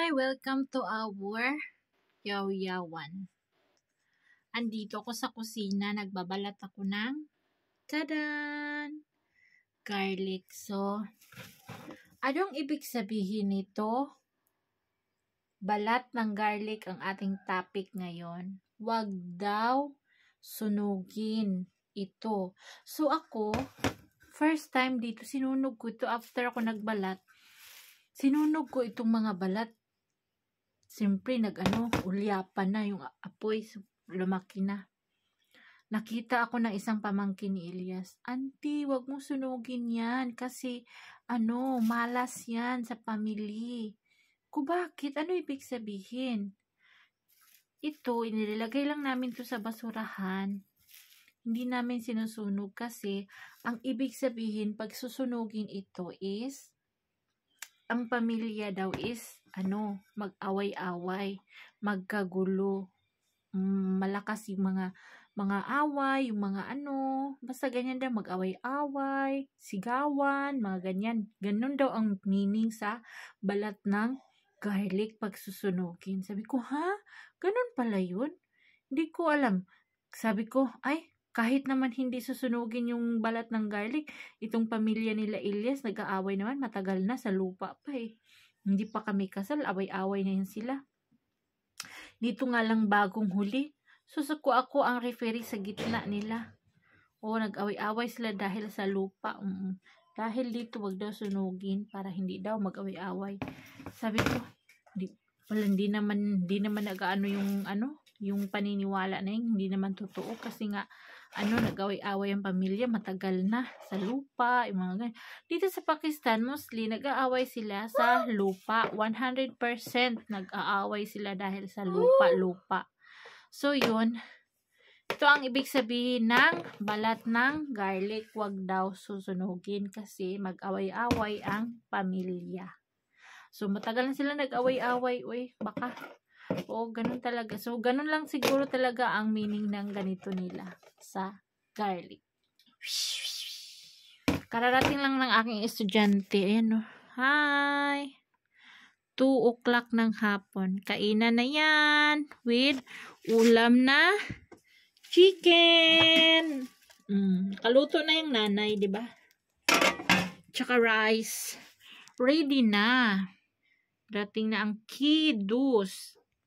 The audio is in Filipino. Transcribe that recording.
Hi! Welcome to our yaw-yawan. Andito ako sa kusina, nagbabalat ako ng tadan! Garlic. So, anong ibig sabihin nito? Balat ng garlic ang ating topic ngayon. Huwag daw sunugin ito. So, ako, first time dito, sinunog ko ito after ako nagbalat. Sinunog ko itong mga balat. Siyempre, ulyapan na yung apoy. Lumaki na. Nakita ako ng isang pamangkin ni Elias. Auntie, wag mo sunugin yan. Kasi, malas yan sa pamilya. Bakit? Ano ibig sabihin? Ito, inilagay lang namin to sa basurahan. Hindi namin sinusunog kasi, ang ibig sabihin, pag susunugin ito is, ang pamilya daw is, mag-away-away, magkagulo, malakas yung mga away, yung mga basta ganyan daw, mag-away-away, sigawan, mga ganyan. Ganun daw ang meaning sa balat ng garlic pag susunugin. Sabi ko, ha? Ganun pala yun? Hindi ko alam. Sabi ko, ay, kahit naman hindi susunugin yung balat ng garlic, itong pamilya nila Elias, nag-aaway naman, matagal na, sa lupa pa eh. Hindi pa kami kasal, away-away na yun sila. Dito nga lang bagong huli. Susuko ako ang referee sa gitna nila. Nag-away-away sila dahil sa lupa. Dahil dito, wag daw sunugin para hindi daw mag-away-away. Sabi ko, hindi naman nag-aano yung paniniwala na yun, hindi naman totoo kasi nga nag-away-away ang pamilya, matagal na sa lupa, yung mga ganyan. Dito sa Pakistan, mostly nag-aaway sila sa lupa. 100% nag-aaway sila dahil sa lupa. So yun, ito ang ibig sabihin ng balat ng garlic, wag daw susunugin kasi mag-away-away ang pamilya. So matagal na sila nag-away-away, baka ganun talaga. So, ganun lang siguro talaga ang meaning ng ganito nila sa garlic. Kararating lang ng aking estudyante. Ayan, Hi! 2 o'clock ng hapon. Kainan na yan with ulam na chicken. Kaluto na yung nanay, di ba? Tsaka rice. Ready na. Dating na ang kiddos.